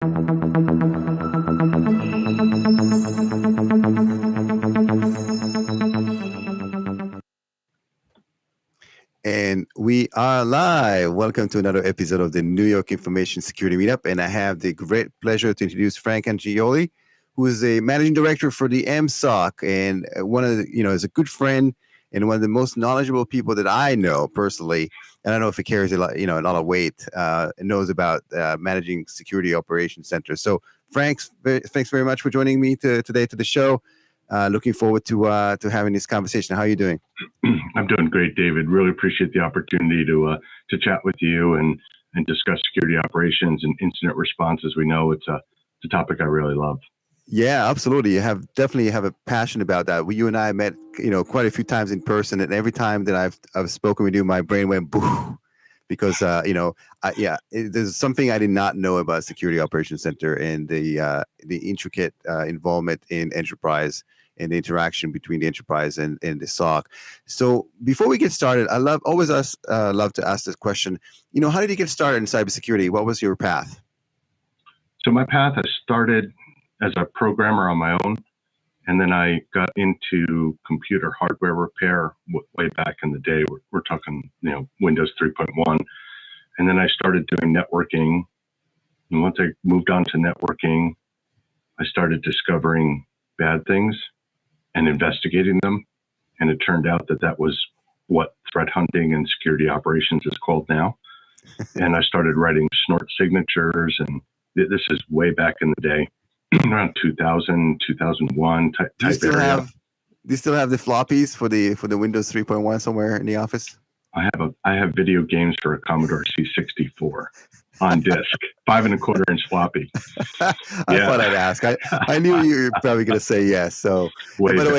And we are live. Welcome to another episode of the New York Information Security Meetup. And I have the great pleasure to introduce Frank Angiolelli, who is a managing director for the mSOC, and one of the, is a good friend and one of the most knowledgeable people that I know personally. And I don't know if it carries a lot, a lot of weight, and knows about managing security operations centers. So, Frank, thanks very much for joining me today to the show. Looking forward to having this conversation. How are you doing? I'm doing great, David. Really appreciate the opportunity to chat with you and discuss security operations and incident response. As we know, it's a topic I really love. Yeah, absolutely. You definitely have a passion about that. You and I met, quite a few times in person, and every time that I've spoken with you, my brain went boo, because there's something I did not know about Security Operations Center and the intricate involvement in enterprise and the interaction between the enterprise and the SOC. So before we get started, I love to ask this question. How did you get started in cybersecurity? What was your path? So my path, I started as a programmer on my own, and then I got into computer hardware repair way back in the day. We're talking, Windows 3.1. And then I started doing networking. And once I moved on to networking, I started discovering bad things and investigating them. And it turned out that was what threat hunting and security operations is called now. And I started writing snort signatures, and this is way back in the day, around 2000, 2001 type area. Do you still have the floppies for the Windows 3.1 somewhere in the office? I have video games for a Commodore C64 on disk, 5.25-inch floppy. I thought I'd ask. I knew you were probably going to say yes. So, by the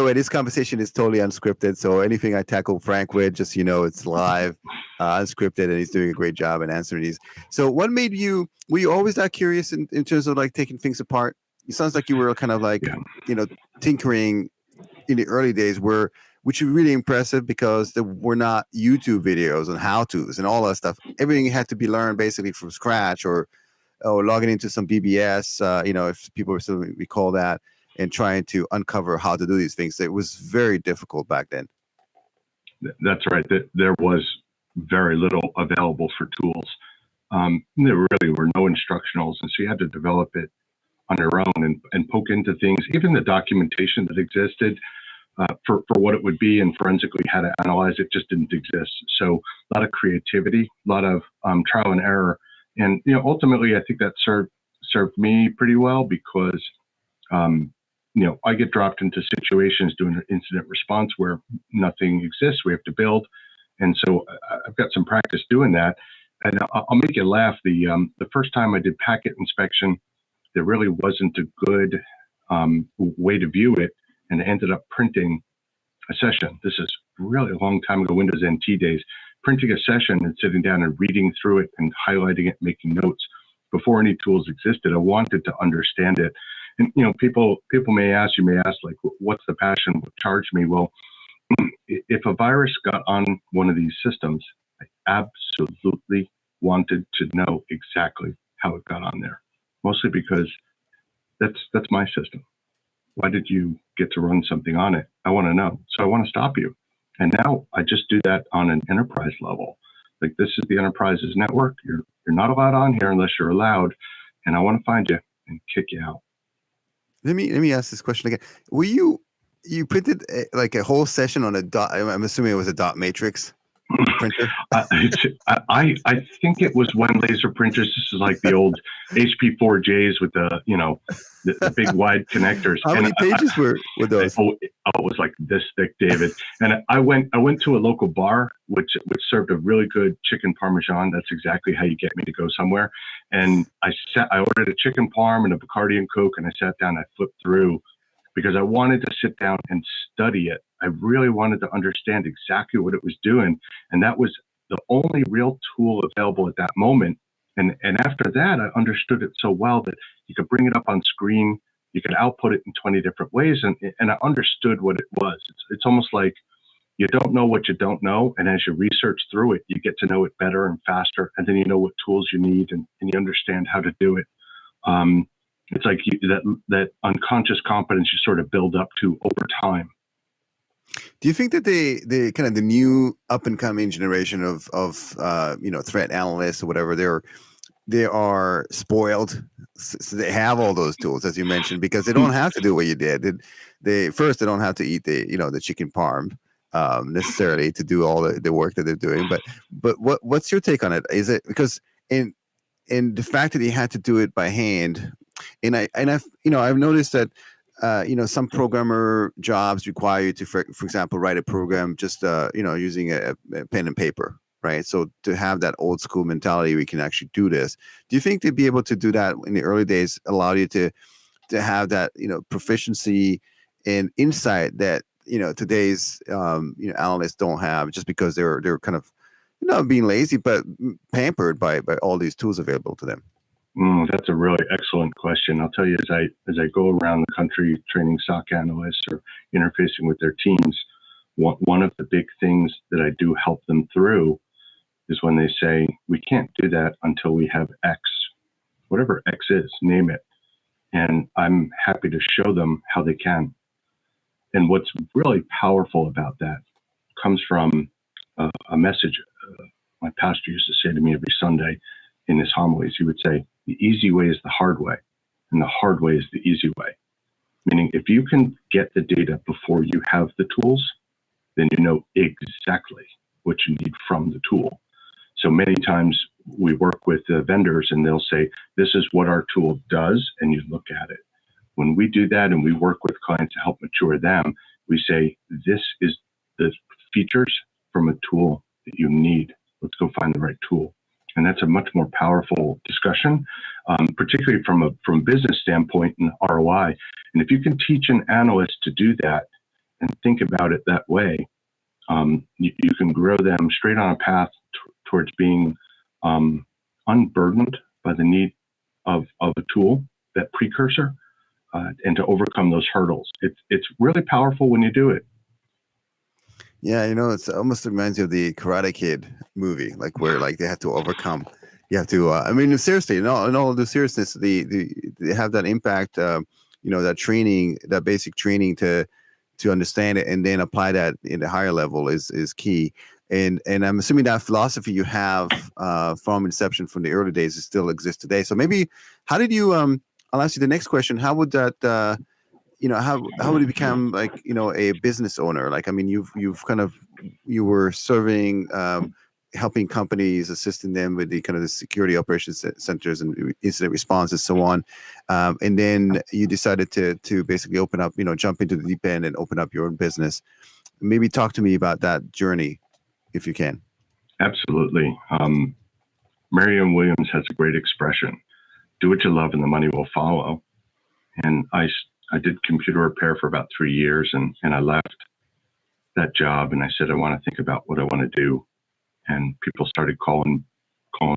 way, this conversation is totally unscripted. So anything I tackle Frank with, just it's live, unscripted, and he's doing a great job in answering these. So, what made you? Were you always that curious in terms of like taking things apart? It sounds like you were kind of like tinkering in the early days, which is really impressive because there were not YouTube videos on how-tos and all that stuff. Everything had to be learned basically from scratch, or logging into some BBS, if people still recall that, and trying to uncover how to do these things. It was very difficult back then. That's right. There was very little available for tools. There really were no instructionals, and so you had to develop it on your own and poke into things. Even the documentation that existed for what it would be and forensically how to analyze it just didn't exist. So a lot of creativity, a lot of trial and error. And ultimately, I think that served me pretty well because I get dropped into situations doing an incident response where nothing exists. We have to build. And so I've got some practice doing that. And I'll make you laugh. The first time I did packet inspection, there really wasn't a good way to view it. And I ended up printing a session. This is really a long time ago, Windows NT days, printing a session and sitting down and reading through it and highlighting it, making notes. Before any tools existed, I wanted to understand it. And, people may ask, like, what's the passion? What charged me? Well, if a virus got on one of these systems, I absolutely wanted to know exactly how it got on there, mostly because that's my system. Why did you get to run something on it? I want to know. So I want to stop you. And now I just do that on an enterprise level. Like, this is the enterprise's network. You're not allowed on here unless you're allowed. And I want to find you and kick you out. Let me ask this question again. Were you printed like a whole session on a dot? I'm assuming it was a dot matrix printer. I think it was one laser printers. This is like the old HP4Js with the big wide connectors. How many pages were those? It was like this thick, David. And I went to a local bar which served a really good chicken parmesan. That's exactly how you get me to go somewhere. And I ordered a chicken parm and a Bacardi and Coke, and I sat down. I flipped through because I wanted to sit down and study it. I really wanted to understand exactly what it was doing. And that was the only real tool available at that moment. And after that, I understood it so well that you could bring it up on screen, you could output it in 20 different ways. And I understood what it was. It's almost like you don't know what you don't know. And as you research through it, you get to know it better and faster. And then you know what tools you need, and you understand how to do it. It's like that unconscious competence you sort of build up to over time. Do you think that the kind of the new up and coming generation of threat analysts or whatever, they are spoiled, so they have all those tools, as you mentioned, because they don't have to do what you did. They don't have to eat the chicken parm necessarily to do all the work that they're doing. But what's your take on it? Is it because in the fact that you had to do it by hand, and I've noticed that some programmer jobs require you to, for example, write a program just using a pen and paper, right? So to have that old school mentality, we can actually do this. Do you think to be able to do that in the early days allowed you to have that proficiency and insight that today's analysts don't have, just because they're kind of being lazy but pampered by all these tools available to them? That's a really excellent question. I'll tell you, as I go around the country training SOC analysts or interfacing with their teams, one of the big things that I do help them through is when they say, we can't do that until we have X, whatever X is, name it. And I'm happy to show them how they can. And what's really powerful about that comes from a message my pastor used to say to me every Sunday in his homilies. He would say, the easy way is the hard way, and the hard way is the easy way. Meaning, if you can get the data before you have the tools, then you know exactly what you need from the tool. So many times we work with vendors and they'll say, this is what our tool does, and you look at it. When we do that and we work with clients to help mature them, we say, this is the features from a tool that you need. Let's go find the right tool. And that's a much more powerful discussion, particularly from a business standpoint and ROI. And if you can teach an analyst to do that and think about it that way, you can grow them straight on a path towards being unburdened by the need of a tool, that precursor, and to overcome those hurdles. It's really powerful when you do it. Yeah, it's almost reminds you of the Karate Kid movie, like where they have to overcome. You have to. I mean, seriously, in all the seriousness, they have that impact. That training, that basic training to understand it and then apply that in the higher level is key. And I'm assuming that philosophy you have from inception, from the early days, still exists today. So maybe, how did you? I'll ask you the next question. How would that? How would you become a business owner? Like, I mean, you were serving, helping companies, assisting them with the kind of the security operations centers and incident response and so on. And then you decided to basically open up, jump into the deep end and open up your own business. Maybe talk to me about that journey, if you can. Absolutely. Marianne Williams has a great expression: do what you love and the money will follow. And I did computer repair for about 3 years, and I left that job and I said, I want to think about what I want to do. And people started calling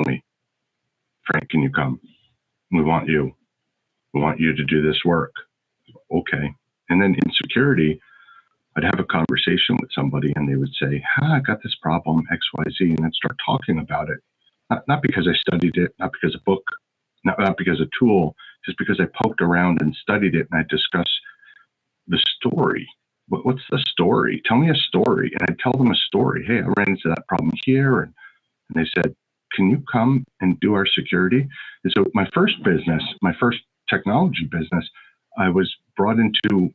me, Frank, can you come? We want you. We want you to do this work. Okay. And then in security, I'd have a conversation with somebody and they would say, I got this problem, X, Y, Z, and I'd start talking about it. Not because I studied it, not because a book, not because a tool, just because I poked around and studied it and I discussed the story. What's the story? Tell me a story. And I'd tell them a story. Hey, I ran into that problem here. And they said, can you come and do our security? And so my first business, my first technology business, I was brought into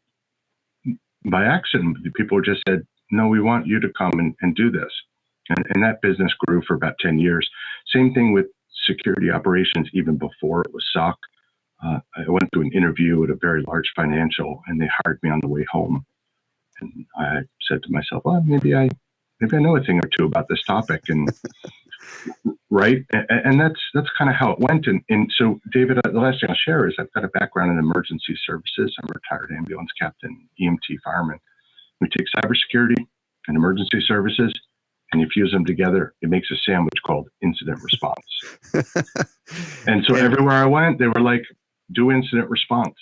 by accident. People just said, no, we want you to come and do this. And that business grew for about 10 years. Same thing with security operations, even before it was SOC. I went to an interview at a very large financial and they hired me on the way home. And I said to myself, well, maybe I know a thing or two about this topic. And right. And that's kind of how it went. And so, David, the last thing I'll share is I've got a background in emergency services. I'm a retired ambulance captain, EMT fireman. We take cybersecurity and emergency services and you fuse them together. It makes a sandwich called incident response. And so everywhere I went, they were like, do incident response.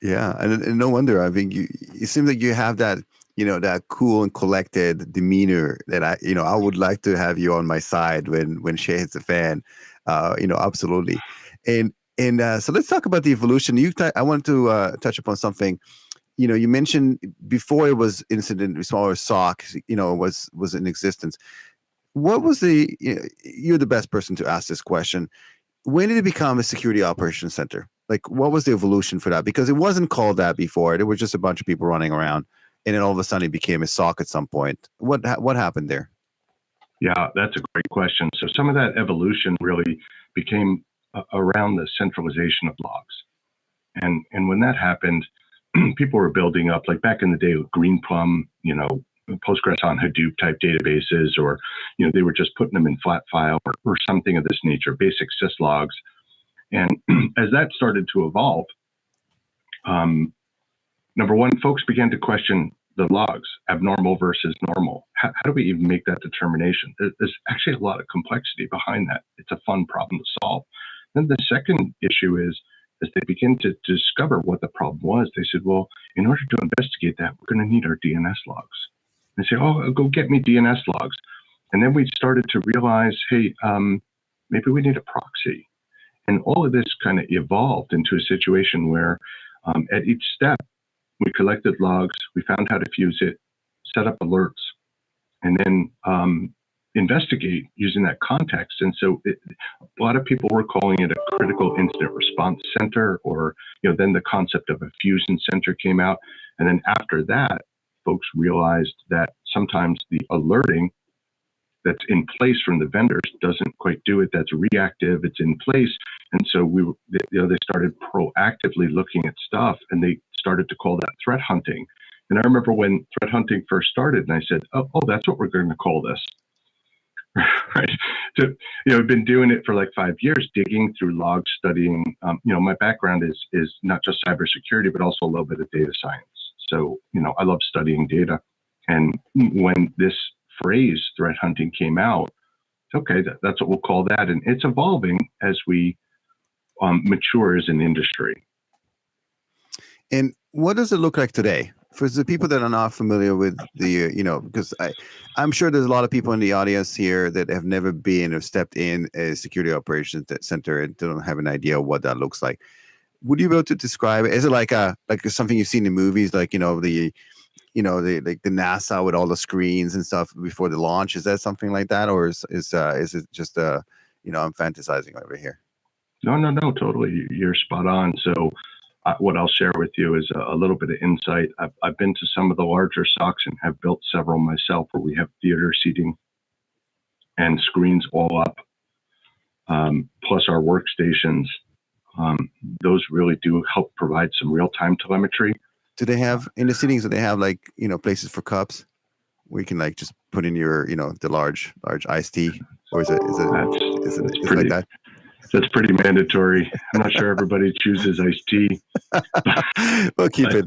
Yeah. And no wonder. I think it seems like you have that that cool and collected demeanor that I would like to have you on my side when shit hits the fan. Absolutely. And so let's talk about the evolution. I want to touch upon something. You mentioned before it was incident response or SOC, was in existence. What was you're the best person to ask this question. When did it become a security operations center? Like, what was the evolution for that? Because it wasn't called that before. There were just a bunch of people running around, and then all of a sudden it became a SOC at some point. What happened there? Yeah, that's a great question. So some of that evolution really became around the centralization of logs. And when that happened, people were building up, like back in the day with Greenplum, Postgres on Hadoop type databases, or, they were just putting them in flat file or something of this nature, basic syslogs. And as that started to evolve, number one, folks began to question the logs, abnormal versus normal. How do we even make that determination? There's actually a lot of complexity behind that. It's a fun problem to solve. Then the second issue is, as they begin to discover what the problem was, they said, well, in order to investigate that, we're going to need our DNS logs. They say, oh, go get me DNS logs. And then we started to realize, hey, maybe we need a proxy. And all of this kind of evolved into a situation where at each step, we collected logs, we found how to fuse it, set up alerts, and then investigate using that context. And so a lot of people were calling it a critical incident response center, or then the concept of a fusion center came out. And then after that, folks realized that sometimes the alerting that's in place from the vendors doesn't quite do it. That's reactive. It's in place. And so they started proactively looking at stuff, and they started to call that threat hunting. And I remember when threat hunting first started, and I said, oh, that's what we're going to call this. Right. So, I've been doing it for like 5 years, digging through logs, studying. My background is not just cybersecurity, but also a little bit of data science. So, I love studying data. And when this phrase threat hunting came out, okay, that's what we'll call that. And it's evolving as we mature as an industry. And what does it look like today? For the people that are not familiar with the, because I'm sure there's a lot of people in the audience here that have never been or stepped in a security operations center and don't have an idea what that looks like. Would you be able to describe it? Is it like something you've seen in movies, like the NASA with all the screens and stuff before the launch? Is that something like that, or is it just I'm fantasizing over here? No, totally. You're spot on. So what I'll share with you is a little bit of insight. I've been to some of the larger SOCs and have built several myself, where we have theater seating and screens all up, plus our workstations. Those really do help provide some real-time telemetry. Do they have in the seatings? Do they have places for cups where you can just put in your the large iced tea, or is it like that? That's pretty mandatory. I'm not sure everybody chooses iced tea. We'll keep it,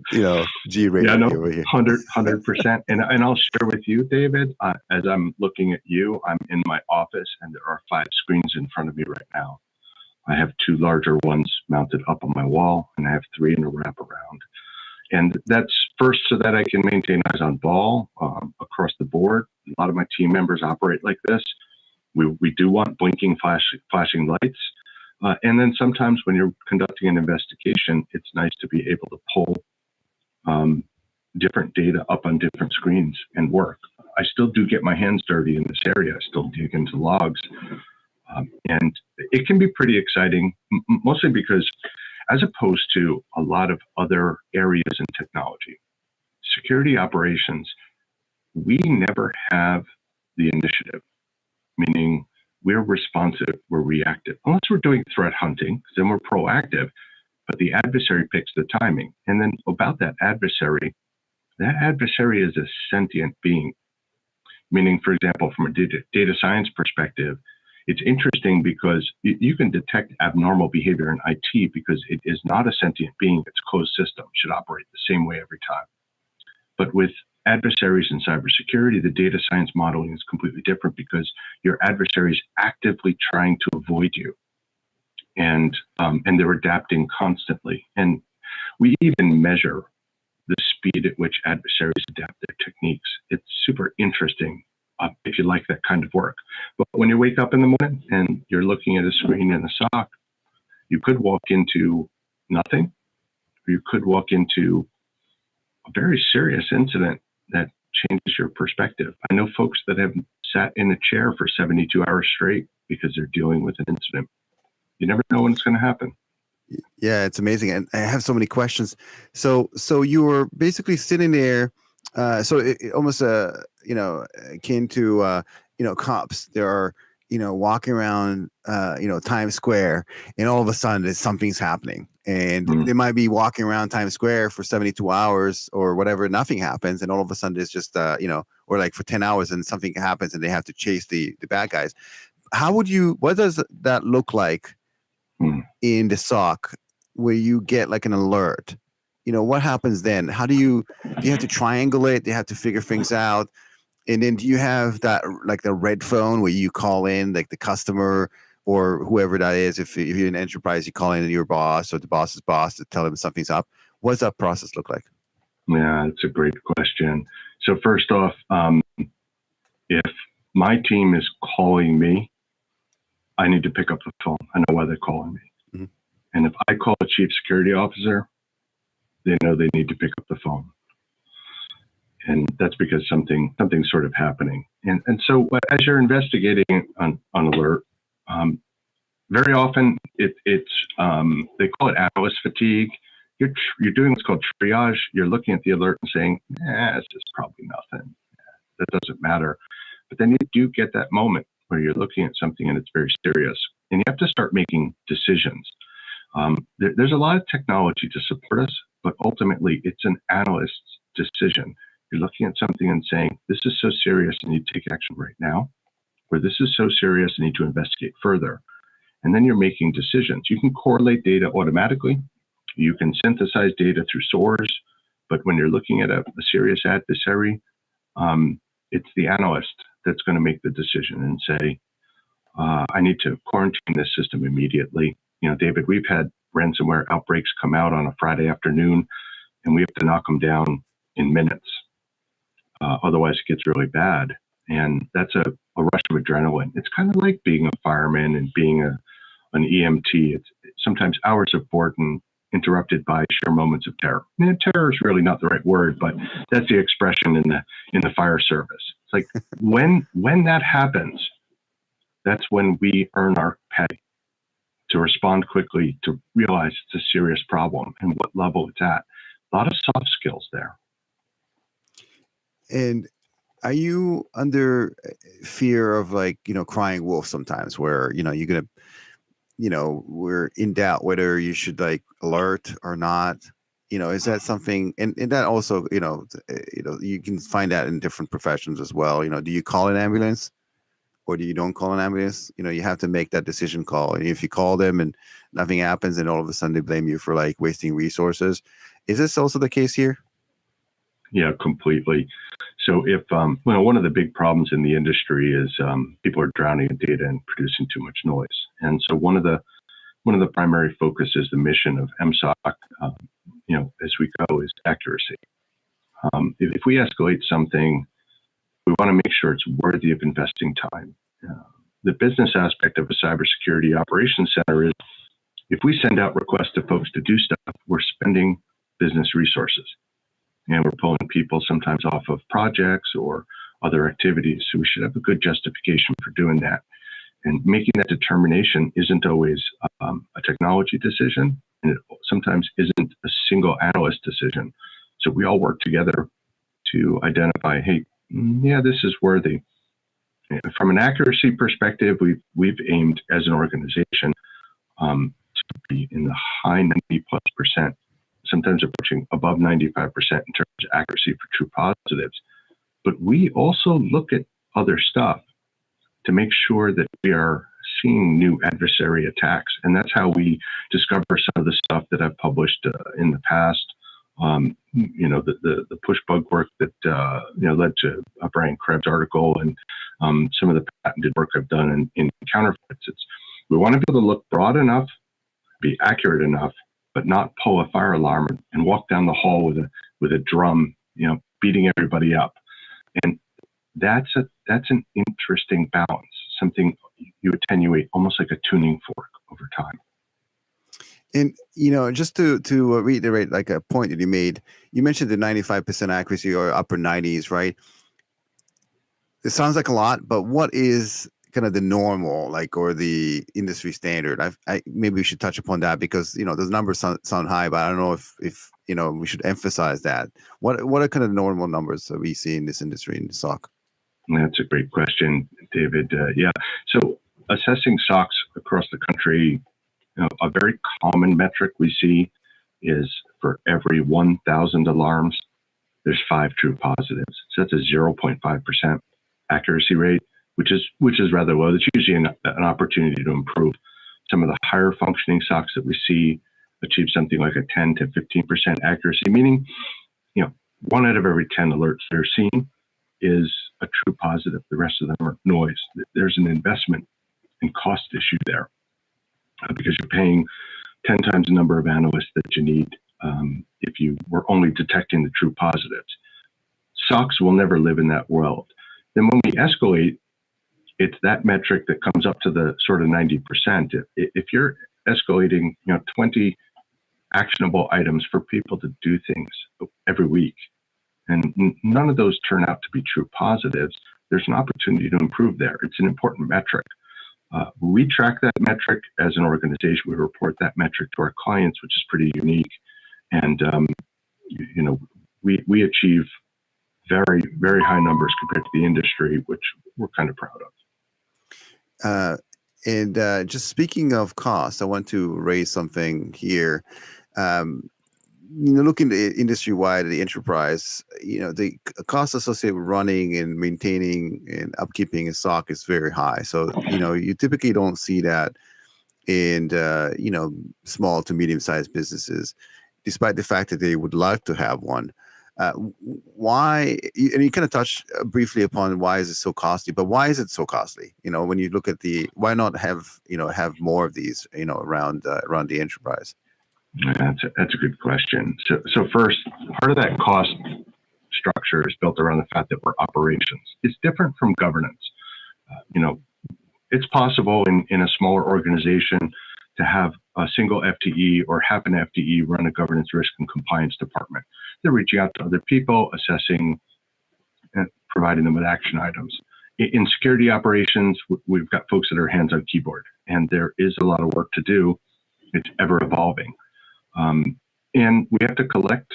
G-rated. Yeah, no, 100%. And I'll share with you, David, as I'm looking at you, I'm in my office, and there are 5 screens in front of me right now. I have 2 larger ones mounted up on my wall, and I have 3 in a wraparound. And that's first so that I can maintain eyes on ball across the board. A lot of my team members operate like this. We do want blinking, flashing lights. And then sometimes when you're conducting an investigation, it's nice to be able to pull different data up on different screens and work. I still do get my hands dirty in this area. I still dig into logs. And it can be pretty exciting, mostly because as opposed to a lot of other areas in technology, security operations, we never have the initiative. Meaning we're responsive, we're reactive. Unless we're doing threat hunting, then we're proactive, but the adversary picks the timing. And then about that adversary is a sentient being. Meaning, for example, from a data science perspective, it's interesting because you can detect abnormal behavior in IT because it is not a sentient being, it's a closed system, it should operate the same way every time. But with adversaries in cybersecurity, the data science modeling is completely different because your adversary is actively trying to avoid you, and they're adapting constantly. And we even measure the speed at which adversaries adapt their techniques. It's super interesting if you like that kind of work. But when you wake up in the morning and you're looking at a screen in the SOC, you could walk into nothing, or you could walk into a very serious incident that changes your perspective. I know folks that have sat in a chair for 72 hours straight because they're dealing with an incident. You never know when it's going to happen. Yeah, it's amazing, and I have so many questions. So you were basically sitting there, almost akin to cops. There are walking around Times Square, and all of a sudden something's happening, and they might be walking around Times Square for 72 hours or whatever, nothing happens, and all of a sudden it's just or like for 10 hours and something happens and they have to chase the bad guys. What does that look like in the SOC where you get like an alert? What happens then? Do you have to triangulate? Do you have to figure things out? And then do you have that, like the red phone where you call in like the customer or whoever that is? If you're an enterprise, you call in your boss or the boss's boss to tell them something's up. What does that process look like? Yeah, it's a great question. So first off, if my team is calling me, I need to pick up the phone. I know why they're calling me. Mm-hmm. And if I call a chief security officer, they know they need to pick up the phone. And that's because something's sort of happening. And so as you're investigating on alert, very often it's they call it analyst fatigue. You're doing what's called triage. You're looking at the alert and saying, it's just probably nothing. That doesn't matter. But then you do get that moment where you're looking at something and it's very serious. And you have to start making decisions. There's a lot of technology to support us, but ultimately it's an analyst's decision. You're looking at something and saying, this is so serious, I need to take action right now, or this is so serious, I need to investigate further. And then you're making decisions. You can correlate data automatically. You can synthesize data through source, but when you're looking at a serious adversary, it's the analyst that's going to make the decision and say, I need to quarantine this system immediately. David, we've had ransomware outbreaks come out on a Friday afternoon, and we have to knock them down in minutes. Otherwise, it gets really bad. And that's a rush of adrenaline. It's kind of like being a fireman and being an EMT. It's sometimes hours of boredom interrupted by sheer moments of terror. Terror is really not the right word, but that's the expression in the fire service. It's like when that happens, that's when we earn our pay to respond quickly, to realize it's a serious problem and what level it's at. A lot of soft skills there. And are you under fear of crying wolf sometimes where, you're going to, we're in doubt whether you should alert or not? Is that something, and that also, you can find that in different professions as well. Do you call an ambulance or do you don't call an ambulance? You have to make that decision call. And if you call them and nothing happens, and all of a sudden they blame you for wasting resources. Is this also the case here? Yeah, completely. So if, one of the big problems in the industry is people are drowning in data and producing too much noise. And so one of the primary focuses, the mission of mSOC, as we go, is accuracy. If we escalate something, we want to make sure it's worthy of investing time. The business aspect of a cybersecurity operations center is if we send out requests to folks to do stuff, we're spending business resources. And we're pulling people sometimes off of projects or other activities. So we should have a good justification for doing that. And making that determination isn't always a technology decision, and it sometimes isn't a single analyst decision. So we all work together to identify, hey, this is worthy. From an accuracy perspective, we've aimed as an organization to be in the high 90+%. Sometimes approaching above 95% in terms of accuracy for true positives. But we also look at other stuff to make sure that we are seeing new adversary attacks. And that's how we discover some of the stuff that I've published in the past. The push bug work that led to a Brian Krebs article, and some of the patented work I've done in counterfeits. We want to be able to look broad enough, be accurate enough, but not pull a fire alarm and walk down the hall with a drum, beating everybody up. And that's an interesting balance, something you attenuate almost like a tuning fork over time. And just to reiterate, like a point that you made, you mentioned the 95% accuracy or upper 90s, right? It sounds like a lot, but what is kind of the normal, like, or the industry standard? I maybe we should touch upon that, because those numbers sound high, but I don't know if we should emphasize that. What are kind of the normal numbers that we see in this industry in SOC? That's a great question, David. Yeah. So assessing SOCs across the country, a very common metric we see is for every 1,000 alarms, there's 5 true positives. So that's a 0.5% accuracy rate, which is rather low. It's usually an opportunity to improve. Some of the higher functioning SOCs that we see achieve something like a 10 to 15% accuracy, meaning 1 out of every 10 alerts they're seeing is a true positive. The rest of them are noise. There's an investment and cost issue there, because you're paying 10 times the number of analysts that you need if you were only detecting the true positives. SOCs will never live in that world. Then when we escalate, it's that metric that comes up to the sort of 90%. If you're escalating 20 actionable items for people to do things every week, and none of those turn out to be true positives, there's an opportunity to improve there. It's an important metric. We track that metric as an organization. We report that metric to our clients, which is pretty unique. And, we achieve very, very high numbers compared to the industry, which we're kind of proud of. And just speaking of cost, I want to raise something here. Looking at industry-wide, the enterprise, the cost associated with running and maintaining and upkeeping a SOC is very high. So, you typically don't see that in, small to medium-sized businesses, despite the fact that they would like to have one. Why? And you kind of touched briefly upon why is it so costly, but why is it so costly? When you look at why not have more of these, around the enterprise? That's a good question. So first, part of that cost structure is built around the fact that we're operations. It's different from governance. It's possible in a smaller organization to have a single FTE or half an FTE run a governance, risk, and compliance department. They're reaching out to other people, assessing, and providing them with action items. In security operations, we've got folks that are hands on keyboard, and there is a lot of work to do. It's ever evolving. And we have to collect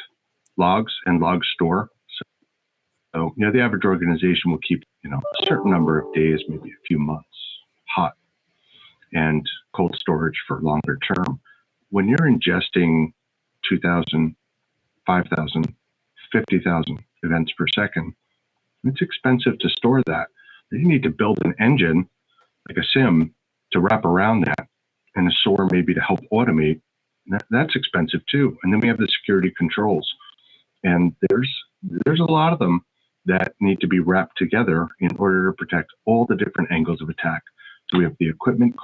logs and log store. So the average organization will keep, a certain number of days, maybe a few months, hot, and cold storage for longer term. When you're ingesting 2,000, 5,000, 50,000 events per second, it's expensive to store that. You need to build an engine, like a SIM, to wrap around that, and a SOAR maybe to help automate. That's expensive too. And then we have the security controls, and there's a lot of them that need to be wrapped together in order to protect all the different angles of attack. So we have the equipment cost.